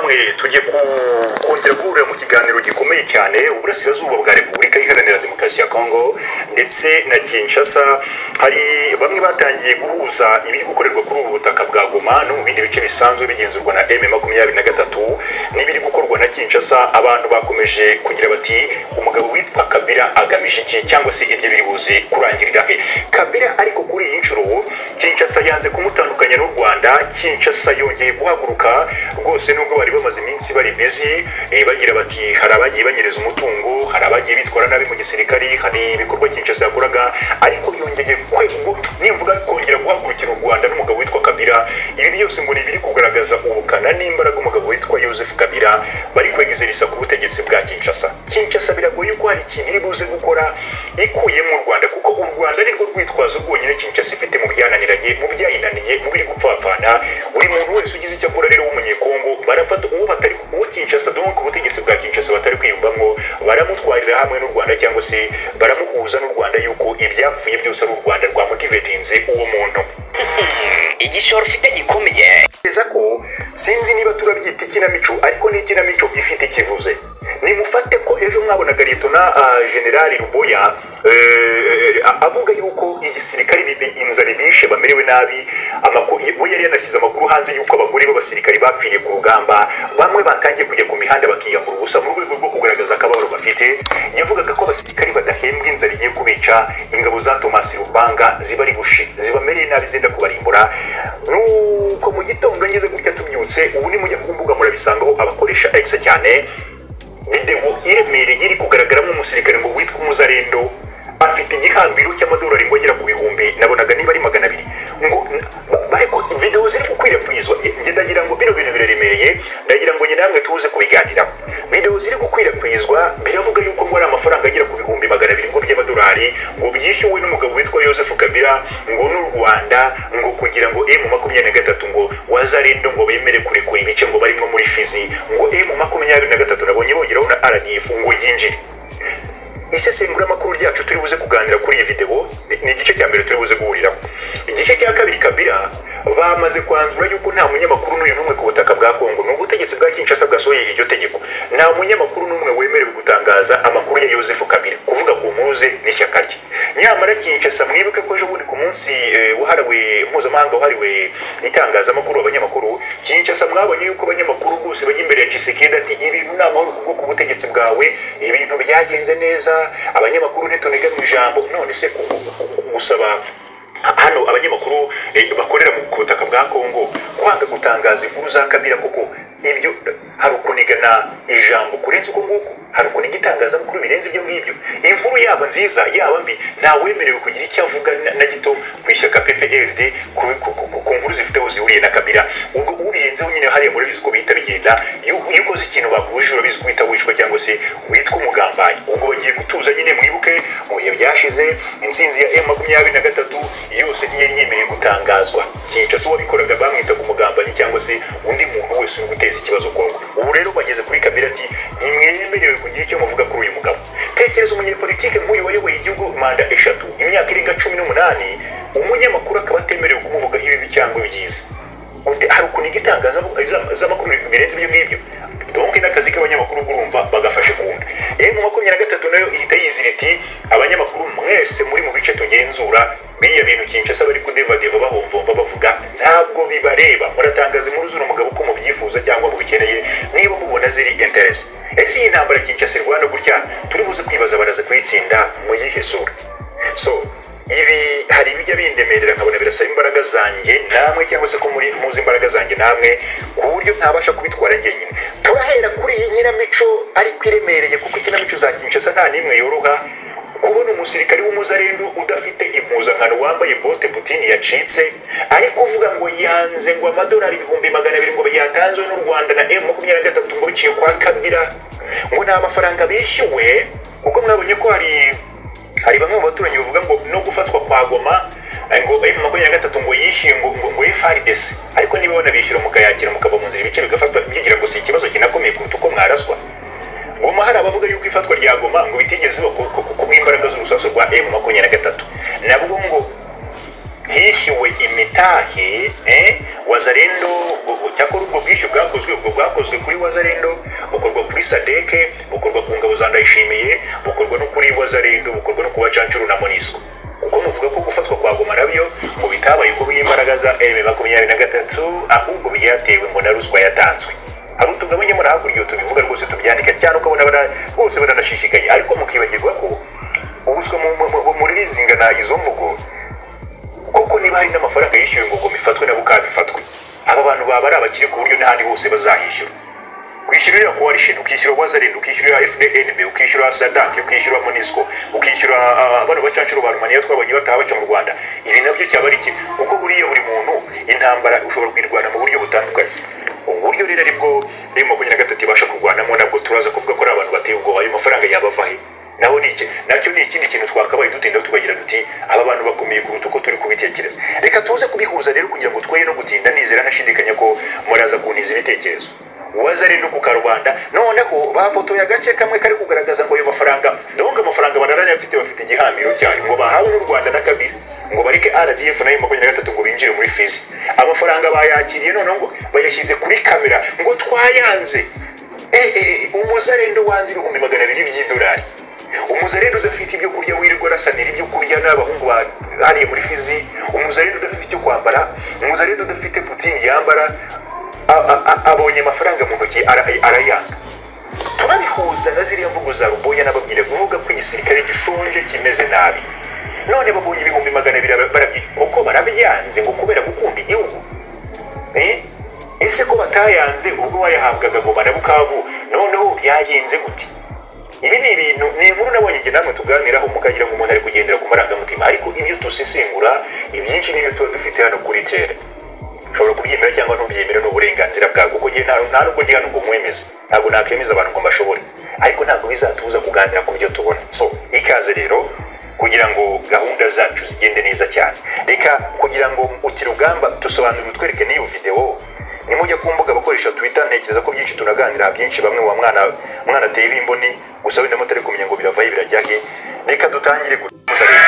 namwe tujye kongera guhurira mu kiganiro gikomeye cyane uburasirazuba bwa Repubulika Iharanira Demokarasi ya Kongo ndetse na Kinshasa. Hari bamwe batangiye guhuza ibiri gukorerwa kuri ubu butaka bwa Goma no mu bindi bice bisanzwe bigenzurwa na M23 n'ibiri gukorwa na Kinshasa. Abantu bakomeje kugira bati umugabo witwa Kabila agamije iki cyangwa se ibyo biri buze kurangirira he. Kabila ariko kuri iyi nshuro Kinshasa yanze kumutandukanya n'u Rwanda. Kinshasa yongeye guhaguruka rwose nubwo bari bamaze iminsi bari busy bagira bati hari abagiye banyereza umutungo, hari abagiye bitwara nabi mu gisirikari, hari ibikorwa Kinshasa yakoraga, ariko yongeye kwego nimvuga kongera guhagurukira u Rwanda n'umugabo witwa Kabila. Ibi byose ngo nibiri kugaragaza ubukana n'imbaraga umugabo witwa Joseph Kabila bari kwegezerisa ku butegetsi bwa Kinshasa. Kinshasa biragoye ko hari ikintu iri buze gukora ikuye mu Rwanda, kuko u Rwanda ari rwo rwitwazo rwonyine Kinshasa ifite mu byananiranye, mu byayinaniye, mu biri gupfapfana. Buri muntu wese ugize icyo akora rero w'umunyekongo barafata uwo batari uwo Kinshasa donc ubutegetsi bwa Kinshasa batari kwiyumvamo, baramutwarira hamwe n'u Rwanda cyangwa se baramuhuza n'u Rwanda yuko ibyapfuye byose ari u Rwanda rwamotivatinze uwo muntu. Igishoro ufite gikomeye Eza ko sinzi niba turabyita ikinamico, ariko ni ikinamico ifite kivuze. Nimufate ko ejo mwabonaga Liyetona General Ruboya avuga yuko igisirikari inzara bishe bamerewe nabi. Amakuru yari yanashyize amakuru hanze yuko abagore b'abasirikari bapfiriye ku rugamba, bamwe batangiye kujya ku mihanda bakiyambura ubusa mu rwego rwo kugaragaza akababaro bafite. Yavugaga ko abasirikari badahembwa, inzara igiye kubica, ingabo za Thomas Rubanga zibari bushi zibamereye nabi zenda kubarimbura. Nuko mu gitondo ngeze gutya tubyutse, ubu ni mujya ku mbuga murabisangaho abakoresha X cyane video iremereye iri kugaragaramo umusirikare ngo witwa Umuzarendo afite igihambiro cy'amadolari ngo agera ku bihumbi, nabonaga niba ari 200 ngo bariko video ziri gukwirakwizwa. Ndagira ngo bino bintu biraremereye, ndagira ngo nyine namwe tuze kubiganira. Video ziri gukwirakwizwa biravuga yuko ngo ari amafaranga agera ku bihumbi 200 ngo by'amadolari ngo byishyuwe n'umugabo witwa Joseph Kabila ngo n'u Rwanda ngo kugira ngo M23 ngo Wazarendo ngo bemere kurekura ibice ngo barimo muri Fizi, ngo M23 nabonye bongeraho na RDF ngo yinjire. Isesengura makuru ryacu turi buze kuganira kuri iyi video ni igice cya mbere turi buze guhuriraho. Igice cya kabiri, Kabila bamaze kwanzura yuko nta munyamakuru n'uyu n'umwe ku butaka bwa Kongo, n'ubutegetsi bwa Kinshasa bwasohoye iryo tegeko, nta munyamakuru n'umwe wemerewe gutangaza amakuru ya Joseph Kabila kuvuga ku muze n'ishyaka rye. Nyamara Kinshasa mwibuke ko ejo bundi ku munsi wahariwe mpuzamahanga wahariwe itangazamakuru abanyamakuru, Kinshasa mwabonye yuko abanyamakuru bose bajya imbere ya Tshisekedi ati ibintu ni amahoro kuko ku butegetsi bwawe ibintu byagenze neza, abanyamakuru ntitonega mu ijambo. None se gusaba hano abanyamakuru bakorera mu butaka bwa Kongo kwanga gutangaza inkuru za Kabila, kuko ibyo hari ukunigana ijambo kurenza uko nguko, hari ukuniga itangazamakuru birenze ibyo ngibyo. Inkuru yaba nziza yaba mbi nta wemerewe kugira icyo avuga na gito ku ishyaka PPRD ku nkuru zifite aho zihuriye na Kabila. Ubwo ubirenzeho nyine hariya muri bizi ko bihita bigenda, iyo ukoze ikintu bakubujije urabizi ko uhita wicwa cyangwa se witwa umugambanyi. Ubwo bagiye gutuza nyine, mwibuke mu bihe byashize intsinzi ya M23 yose ntiyari yemereye gutangazwa. Kinshasa wabikoraga bamwita ku mugambanyi cyangwa se undi muntu wese uri guteza ikibazo Kongo. Ubu rero bageze kuri Kabila ati nimwemerewe kugira icyo muvuga kuri uyu mugabo. Tekereza umunyepolitike nk'uyu wayoboye igihugu manda 3 imyaka irenga 18, umunyamakuru akaba atemerewe kumuvugaho ibibi cyangwa ibyiza. Hari ukuniga itangazamakuru birenze ibyo ngibyo. Donc n'akazi k'abanyamakuru urumva bagafashe kunda. M23 nayo ihita yizira iti abanyamakuru mwese muri mu bice tugenzura biriya bintu Kinshasa bari kudevadeva bahomvomva bavuga ntabwo bibareba, muratangaza inkuru z'uno mugabo ko mubyifuza cyangwa mubikeneye niba mubona ziri interest. Ese iyi ntambara Kinshasa Rwanda gutya turi buze kwibaza baraza kwitsinda mu yihe sura? So ibi hari ibijya bindemerera nkabona birasaba imbaraga zanjye namwe, cyangwa se ko muri muzi imbaraga zanjye namwe ku buryo ntabasha kubitwara njyenyine. Turahera kuri iyi nyiramico ariko iremereye, kuko ikinamico za Kinshasa nta nimwe yoroha. Kubona umusirikari w'Umuzarendo udafite impuzankano wambaye bote Putin yacitse ariko uvuga ngo yanze ngo amadolari 200 ngo yatanzwe n'u Rwanda na M23 ngo biciye kwa Kabila, ngo nta mafaranga bishyuwe. Kuko mwabonye ko hari bamwe mu baturanyi bavuga ngo no gufatwa kwa Goma ngo M23 ngo yishyuye ngo FARDC, ariko niba bona bishyura mukayakira mukava mu nzira ibice bigafatwa byigira ngo si ikibazo kinakomeye kuruta uko mwaraswa. Goma hari abavuga yuko ifatwa rya Goma ngo bitigeze kuko imbaraga z'urusaso rwa M23, nabwo ngo hishyuwe imitahe Wazarendo cyakora ubwo bwishyu bwakozwe ubwo bwakozwe kuri Wazalendo, bukorwa kuri Sadeke, bukorwa ku ngabo za Ndayishimiye, bukorwa no kuri Wazalendo, bukorwa no kuba Cancuru na Monisco. Kuko muvuga ko gufatwa kwa Goma nabyo ngo bitabaye ko b'imbaraga za M23 ahubwo byatewe ngo na ruswa yatanzwe. Hari utugabanye muri hakurya tubivuga rwose tubyandika cyane uko bona bose baranashishikaye, ariko mukibagirwa ko ubuswa muri rizingana izo mvugo koko niba hari n'amafaranga yishyuwe ngo mifatwe na bukafi fatwe. Aba bantu baba ari abakire ku buryo n'ahandi hose bazahishyura. Kwishyurira coalition, ukishyura Wazalendo, ukishyura FDNB, ukishyura Sadak, ukishyura Monisco, ukishyura abantu bacancuro ba Rumaniya twabonye bataha baca mu Rwanda. Ibi nabyo cyaba ari iki? Kuko buriye buri muntu intambara ushobora kwirwana mu buryo butandukanye. Uburyo rero aribwo rimo kugira gatatu basha kurwanamo nabwo turaza kuvuga ko ari abantu bateye ubwo ayo mafaranga yabavahe. Naho niki nacyo ni ikindi kintu twakabaye dutinda tukagira duti aba bantu bakomeye kuruta uko turi kubitekereza. Reka tuze kubihuza rero kugira ngo tweye no gutinda nizera nashidikanya ko muraza kuniza ibitekerezo. Wazalendo ku Karubanda noneho bafoto ya gace kamwe kari kugaragaza ngo ayo mafaranga ndonga amafaranga banarane bafite igihambiro cyane ngo bahawe n'u Rwanda na Kabiri ngo barike RDF na M23 ngo binjire muri Fizi. Amafaranga bayakiriye noneho ngo bayashyize kuri kamera ngo twayanze. Umuzalendo wanze ibihumbi 200 by'idolari. Umuzalendo udafite ibyo kurya wirirwa rasanira ibyo kurya n'abahungu hariye muri Fizi. Umuzalendo udafite icyo kwambara, umuzalendo udafite Putin yambara abonye amafaranga mu ntoki arayanga. Turabihuza na ziriya mvugo za Ruboya nababwire kuvuga ko igisirikare gishonje kimeze nabi. None babonye ibihumbi 200 barabiko barabyanze ngo kubera gukunda igihugu. Ese ko batayanze ubwo wayahabwaga Goma na Bukavu noneho byagenze gute? Ibi ni ibintu ni inkuru nabonye nge namwe tuganiraho mukagira ngo umuntu ari kugendera ku marangamutima, ariko ibyo tusesengura ibyinshi n'ibyo tuba dufite hano kuri tere. Ushobora kubyemera cyangwa ntubyemera n'uburenganzira bwawe kuko nge nta nubwo ndi hano ngo mwemeze, ntabwo nakemeza abantu ngo mbashobore, ariko ntabwo bizatuza kuganira ku byo tubona. So ikaze rero kugira ngo gahunda zacu zigende neza cyane. Reka kugira ngo utirugamba dusobanurire utwereke n'iyo video nimujya ku mbuga bakoresha Twitter, ntekereza ko byinshi tunaganira byinshi bamwe wa mwana TV imboni gusa wenda mutari kumenya ngo biravaye birajyahe. Reka dutangire gusa rero.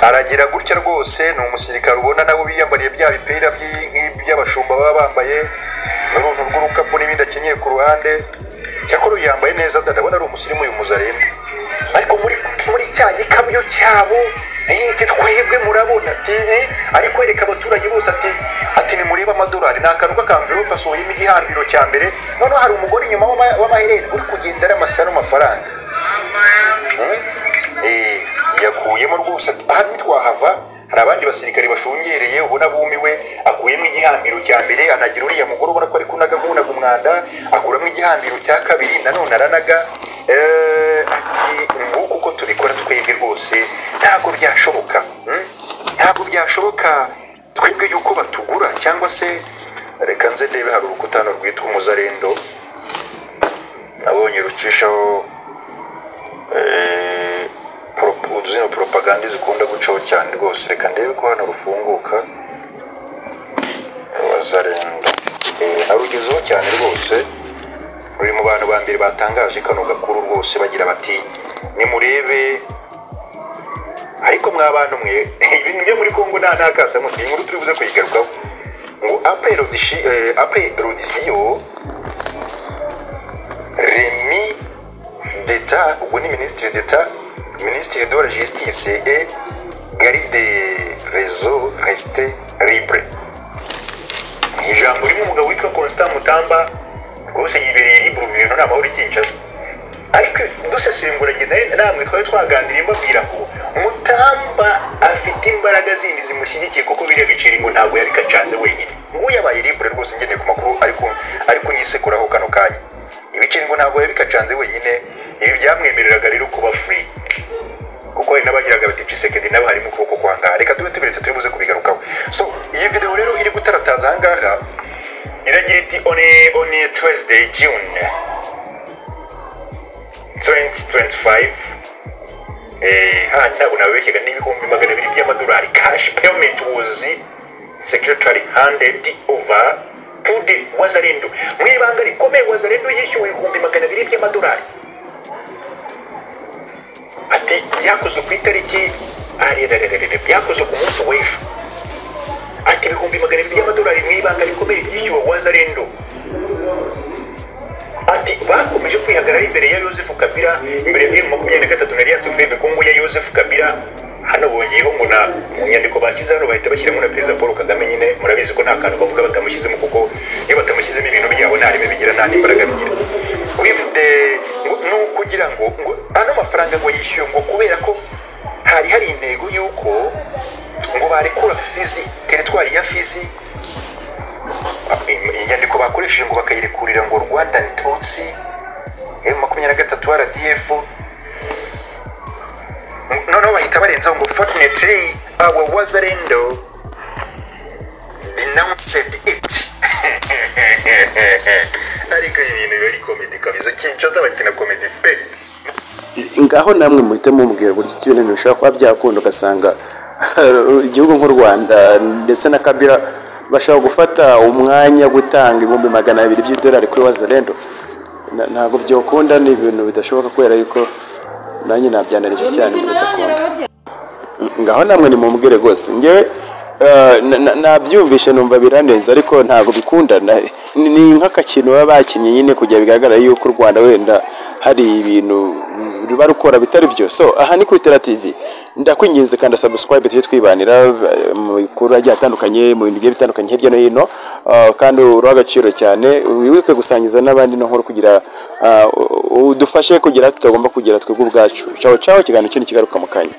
Aragira gutya rwose ni umusirikare ubona nabo biyambariye bya bipira by'abashumba baba bambaye n'uruntu rw'urukapu n'ibindi akenyeye ku ruhande. Cyakora yambaye neza ndabona ari umusirimu uyu Muzalendo, ariko muri cya gikamyo cyabo twebwe murabona ari kwereka abaturage bose ati ni mureba amadolari ni akantu k'akamvirope asohoyemo igihambiro cya mbere. Noneho hari umugore inyuma w'amahereni uri kugenda ari amasaro amafaranga yakuyemo rwose. Aha ntitwahava, hari abandi basirikare bashungereye ubona bumiwe. Akuyemo igihambiro cya mbere anagira uriya mugore ubona ko ari kunaga umwanda, akuramo igihambiro cya kabiri nanone aranaga. Ati nguko uko tubikora twebwe rwose ntabwo byashoboka, ntabwo byashoboka twebwe yuko batugura cyangwa se. Reka nze ndebe, hari urukutano rwitwa Umuzalendo nabonye rucishaho zino propaganda zikunda gucaho cyane rwose. Reka ndebe ko hano rufunguka. Wazalendo arugezeho cyane rwose, ruri mu bantu ba mbere batangaje kano gakuru rwose bagira bati nimurebe. Ariko mw'abantu mwe ibintu byo muri Kongo nta kasa mu inkuru turibuze kwigarukaho ngo après l'audition Rémi d'État ubwo ni ministre d'État, ministre de la Justice et garde des réseaux restés libres. Ijambo ry'umugabo witwa Constant Mutamba rwose yibereye libre ibintu nta mahoro Kinshasa. Ariko dusesengura namwe twari twaganiriye mbabwira ko Mutamba afite imbaraga zindi zimushyigikiye kuko biriya biciri ngo ntabwo yabikacanze wenyine. Ngo yabaye libre rwose ngendeye ku makuru ariko nyisekuraho kano kanya. Ibiciri ngo ntabwo yabikacanze wenyine, ibi byamwemereraga rero kuba free kuko n'abagiraga bati Tshisekedi nabo harimo ukuboko kwanga. Reka tube tubiretse turibuze kubigarukaho. ahangaha iragira iti on Thursday June 2025 ntabwo nabeshyaga n'ibihumbi 200 by'amadolari cash payment was secretary handed over to the Wazalendo. Mwibanga rikomeye Wazalendo yishyuwe ibihumbi 200 by'amadolari. Ati byakozwe ku itariki byakozwe ku munsi w'ejo. Ati ibihumbi 200 by'amadolari mwibanga rikomeye byishyuwe Wazalendo. Ati bakomeje kwihagarara imbere ya Joseph Kabila imbere ya 2023 na Alliance Fleuve Congo ya Joseph Kabila. Hano bongeyeho ngo na nyandiko bakiza hano bahita bashyiramo na Perezida Paul Kagame nyine murabizi ko nta kantu bavuga batamushyizemo kuko iyo batamushyizemo ibintu byabo nta rime bigira nta n'imbaraga bigira. Wifite no kugira ngo ano mafaranga ngo yishyuwe ngo kubera ko hari intego yuko ngo barekura Fizi teritwari ya Fizi. Inyandiko bakoresheje ngo bakayirekurira ngo Rwandan Tutsi M23 RDF. No bahita barenzaho ngo fortunately our Wazalendo denounced it. Ariko ibintu bari comedy kabisa kincaza bakina comedy pe. Ngaho namwe muhite mumbwira buri kintu bishobora kuba byakunda ugasanga igihugu nk'u Rwanda ndetse na Kabila bashaka gufata umwanya gutanga ibihumbi 200 by'idolari kuri Wazalendo. Ntabwo byokunda ni ibintu bidashoboka kubera yuko nanjye nabyanarije cyane bitakunda. Ngaho namwe ni mumbwire gose ngewe nabyumvishe numva biraneza ariko ntabwo bikunda ni nk'akakintu baba bakinye nyine kujya bigaragara yuko u Rwanda wenda hari ibintu ruba rukora bitari byo. So aha ni kuri Tera TV ndakwinginze kandi subscribe tujye twibanira mu bikuru ajya atandukanye mu bintu bitandukanye hirya no hino kandi uri agaciro cyane wibuke gusangiza n'abandi no nkuru kugira udufashe kugira tutagomba kugira twebwe ubwacu. Ciao ciao, kiganiro kindi kigaruka mu kanya.